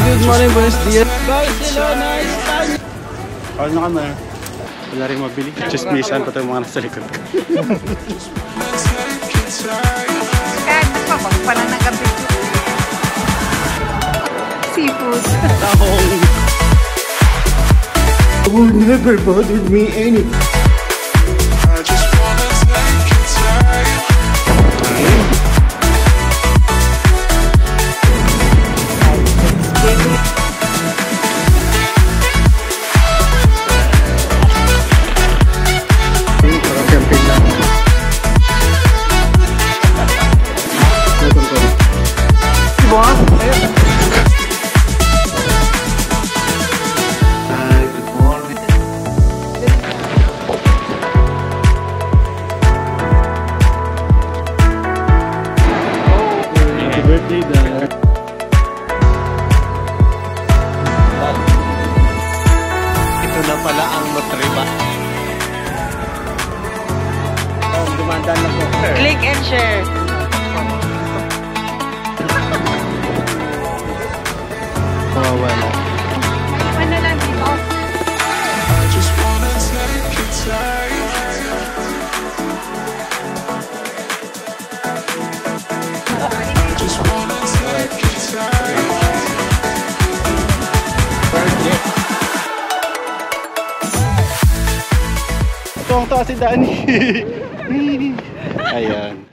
good morning, buenos dias. Barcelona, Espanya. Ano na kami? Wala rin mabili. Chismisan pa tayo mga nasa likod ko. Kahit pa pala nagabi. Seafood. You will never bother me any. Birthday dad. Ito na pala ang Notreba. Dumandan na po. Click and share. Kawawa na. Ano lang dito? Tuwang-tuwa si Danny. Ayan.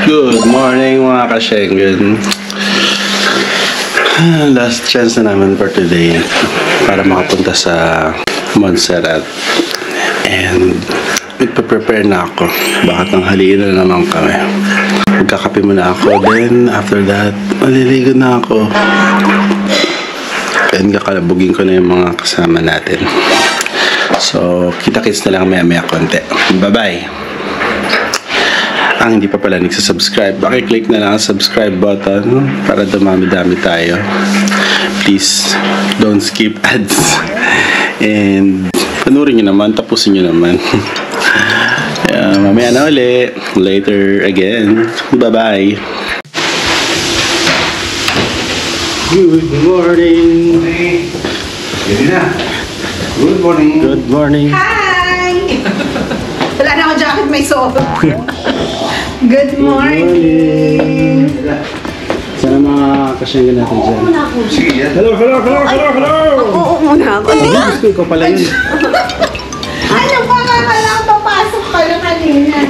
Good morning mga ka-Schengen. Last chance na naman for today para makapunta sa Montserrat. And magpa-prepare na ako. Baka tanghaliin na naman kami. Magkakape muna ako. Then, after that, maliligo na ako. And kakalabugin ko na yung mga kasama natin. So, kita-kits na lang maya-maya konti. Bye-bye! Ang hindi pa pala nagsasubscribe, pakiclick na lang ang subscribe button para dumami-dami tayo. Please, don't skip ads. And, panurin nyo naman, tapusin nyo naman. Mamaya na ulit. Later again. Bye-bye. Good morning. Good morning. Good morning. Hi! Wala na akong jacket, may soap. Good morning. Sana mga kasyanggan natin dyan. Sige yan. Hello. Oo, muna ako. Gusto ko pala yun. Ano pa nga lang papasok pala kanina?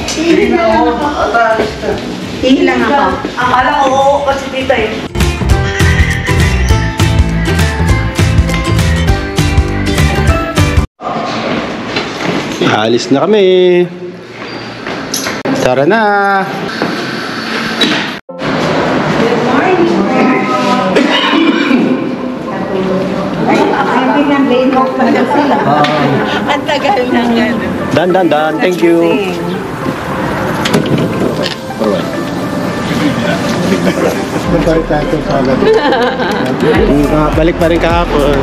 Hihi lang ako. Hihi lang ako. Akala ko oo kasi tita eh. Alis na kami. Tara na. Good morning. Ang tagal na nga. Dan. Thank you. Balik pa rin kahapon.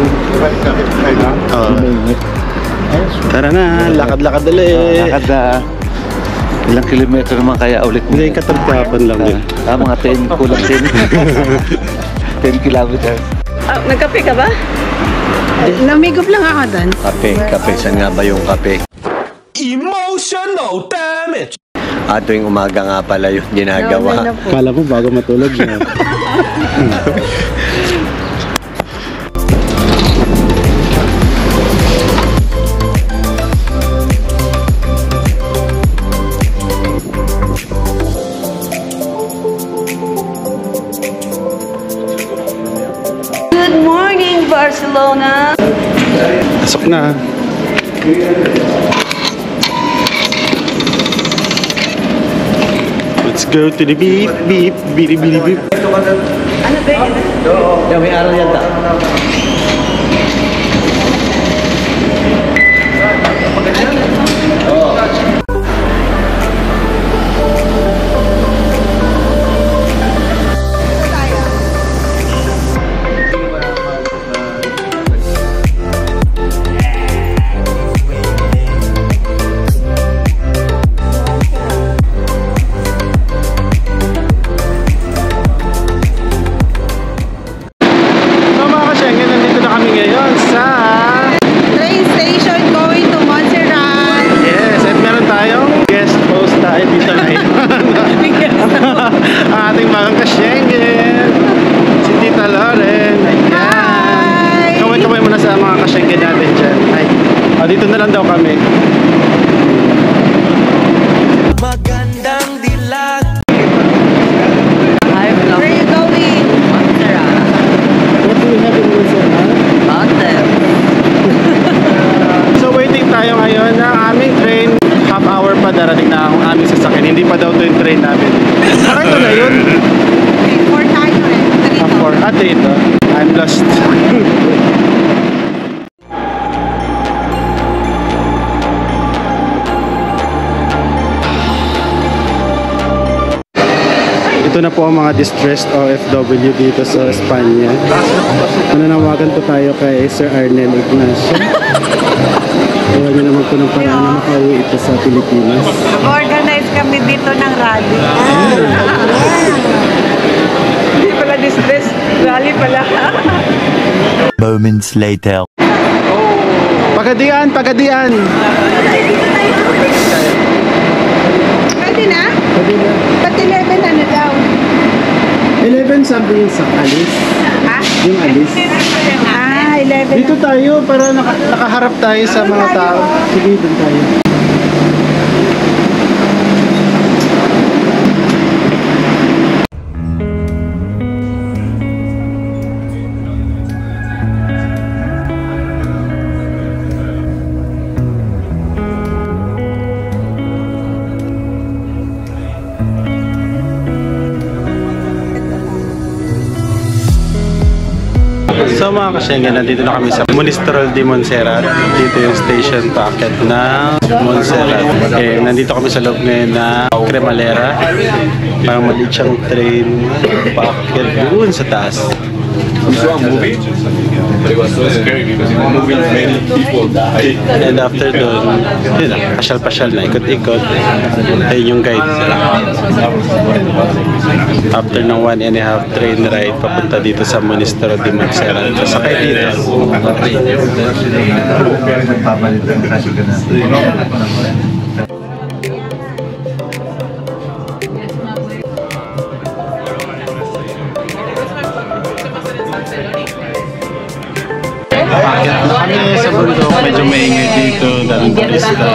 Tara na, lakad-lakad ulit. Lakad na. Ilang kilometro naman kaya ulit? Hindi, katulad kahapon lang din. Mga 10, kulang 10. 10 kilometers. Nagkape ka ba? Namigop lang ako doon. Kape. Saan nga ba yung kape? Emotional damage! Tuwing umaga nga pala yung ginagawa. Kala mo bago matulog na. Good morning, Barcelona! Pasok na. Let's go to the beep. Ano ba yun? Yeah, may araw yan ta. Dito na lang daw kami. Magandang dilag. Hi, vlog. Where are you going? Montserrat. What do we have in Montserrat? Mountain. So waiting tayo ngayon ng aming train. Half hour pa darating na ang aming sasakyan. Hindi pa daw ito yung train namin. Parang ito na yun. Okay, 4 tayo eh. 3 Half to. hour. Ate ito. I'm lost. Ito na po ang mga distressed OFW dito sa Espanya. Mananawagan po tayo kay Sir Arnel Ignacio. Kaya niya naman po ng paraan na makauwi ito sa Pilipinas. Organize kami dito ng rally. Hindi pala distress. Rally pala. Moments later. Pagadian! Pagadian! Pwede na? Pwede na. Ba't 11 ano daw? 11 something yung sa alis. Ha? Yung alis. 11 Dito tayo para nakaharap tayo sa mga tao. Sige, doon tayo. So mga kasyengge, nandito na kami sa Monistrol de Montserrat. Dito yung station packet ng Montserrat. Nandito kami sa loob ngayon na Cremalera. Parang maliit siyang train packet doon sa taas. saw a movie, but it was so scary because in the movie many people died. And after doon, yun na, pasyal-pasyal na, ikot-ikot. Ayun yung guide. After ng 1.5 train ride, papunta dito sa Monasterio de Montserrat. Sasakay dito. Paket na kami sa bundok, medyo maingay dito, daming turista.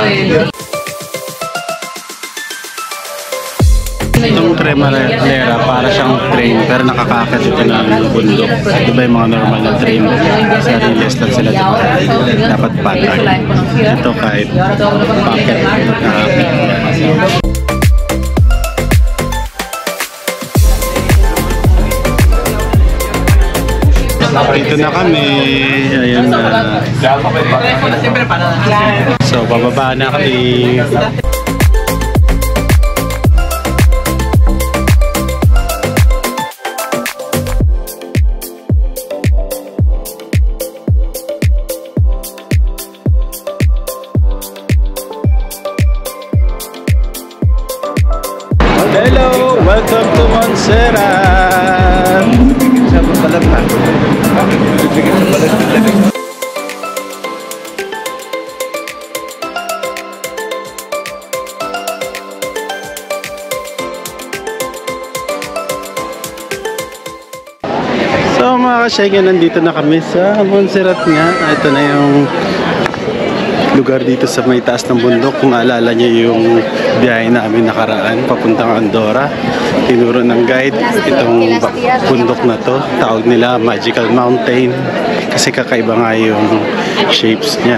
Itong Cremalera para siyang train pero nakakakit ito ng bundok. Diba yung mga normal na train sa riles lang sila diba? Dapat patag. Ito kahit packet nakakakit. Dito na kami. Ayun na. So, bababa na kami. Hello! Welcome to Montserrat! Siapa balat na? So mga kasyenge, nandito na kami sa Montserrat nga. Ito na yung lugar dito sa may taas ng bundok. Kung naalala niyo yung biyahe namin nakaraan papuntang Andorra, tinuro ng guide itong bundok na to. Tawag nila Magical Mountain kasi kakaiba nga yung shapes niya.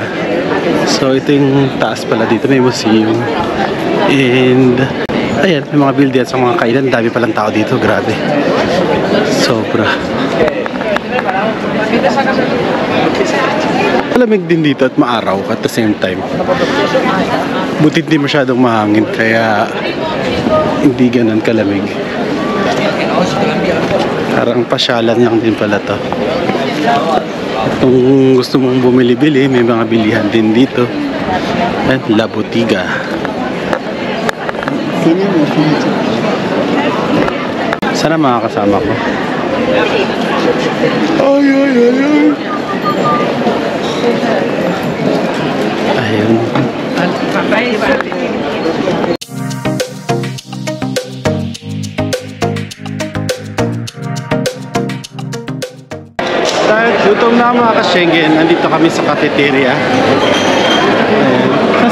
So ito yung taas pala dito, may museum and ayan, may mga buildings at mga kainan. Dami palang tao dito, grabe, sobra. Malamig din dito at maaraw at the same time. Buti hindi masyadong mahangin kaya hindi ganun kalamig. Parang pasyalan lang din pala to. Kung gusto mong bumili-bili, may mga bilihan din dito. At La Botiga. Sana makakasama ko. Ay, ay, ay, ay. Ayun. Dahil gutom na mga kasyenge, nandito kami sa cafeteria.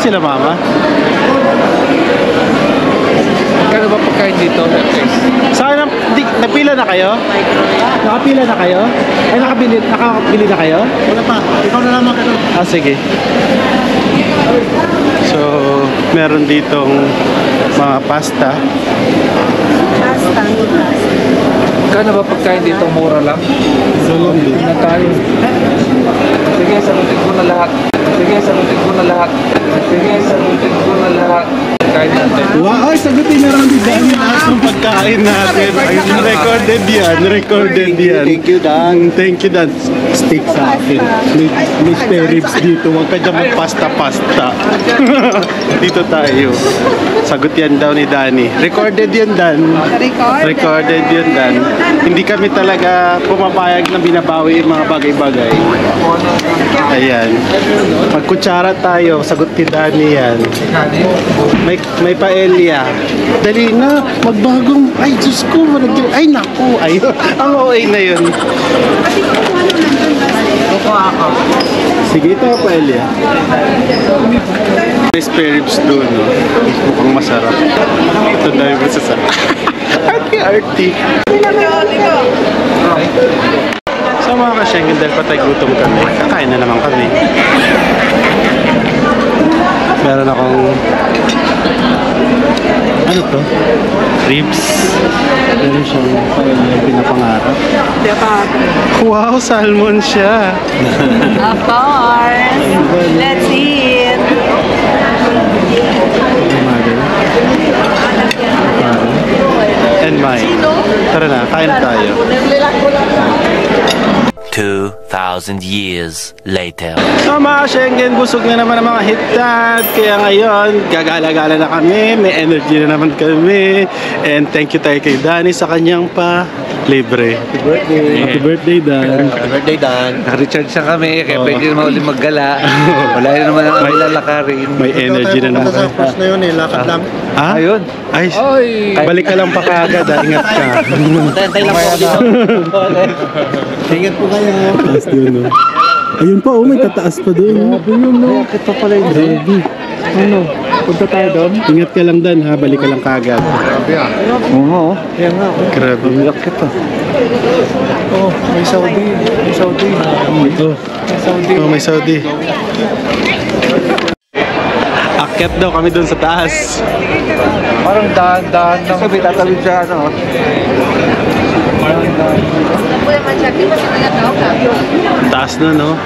sila mama? Kano ba pagkain dito? Saan napila na kayo? Nakapila na kayo? Ay, nakabili na kayo? Wala pa. Ikaw na naman kayo. Ah, sige. So, meron ditong mga pasta. Kano ba pagkain dito? Mura lang? So lang din. Na tayo. Sige, sagutin ko na lahat. Sige, sagutin ko na lahat. Sige, sagutin ko na lahat. Pagkain natin. Wow, ay, sagutin na lang din dahil lahat ng pagkain natin. Ay, recorded yan. Recorded yan. Thank you, Dan. Thank you, Dan. Steak sa akin. May spare ribs dito. Huwag ka dyan magpasta-pasta. Dito tayo. Sagot yan daw ni Danny. Recorded yan, Dan. Recorded yun, Dan. Hindi kami talaga pumapayag na binabawi yung mga bagay-bagay. Ayan. Magkutsara tayo. Sagot ni Danny yan. May paella. Dali na. Magbagong. Ay, Diyos ko. Ay, naku. Ay, ang OA na yun. Sige, ito paella. May spare ribs doon, no? Mukhang masarap. Ito dahil masasarap. Arty. So mga ka-Schengen, dahil patay gutom kami, kakain na naman kami. Meron akong ano to? Ribs. Meron siyang pinapangarap. Wow, salmon siya. Of course. Let's eat. And mine. Tara na, kain tayo. 2,000 years later. So mga Schengen, busog na naman ang mga hitad. Kaya ngayon, gagala-gala na kami. May energy na naman kami. And thank you tayo kay Danny sa kanyang libre. Happy birthday. Happy birthday, Dan. Happy birthday, Dan. Naka-recharge na kami, kaya pwede naman ulit maggala. Wala na naman ang lalakarin. May energy na naman. Post na yun eh, lakad lang. Ah? Ayun. Ay, balik ka lang pa kaagad. Ingat ka. Tantay lang po dito. Ingat po kayo. Taas doon, no? Ayun pa, oh, may tataas pa doon. Grabe yun, no? Bakit pa pala yun? Grabe. Ano? Punta tayo doon? Ingat ka lang, Dan, ha? Balik ka lang kaagad. Grabe ah. Oo nga, oh. Kaya nga. Grabe. Lakit ah. Oh, may Saudi. May Saudi. Oh, oh, may Saudi. Akyat daw kami doon sa taas. Parang daan-daan lang. Sabi, tatawid siya, ano? Taas na, no?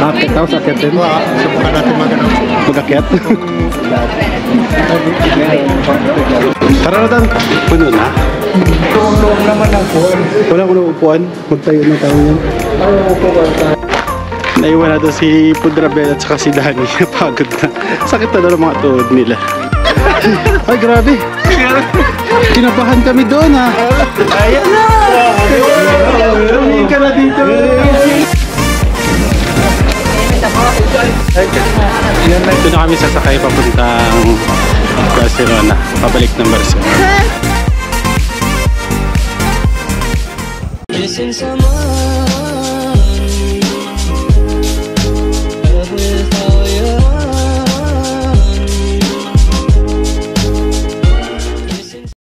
Akit daw, sakit din. Subukan natin mag-akyat. Tara na, Dan. Puno na. Tulong naman ang phone. Wala ko na upuan. Magtayo na tayo yan. Naiwan na doon si Pudrabel at saka si Danny. Pagod na. Sakit na doon ang mga tuhod nila. Ay, grabe. Kinabahan kami doon, ha. Ayan na. Tumingin ka na dito. Ito na kami sasakay papuntang Barcelona. Pabalik ng Barcelona.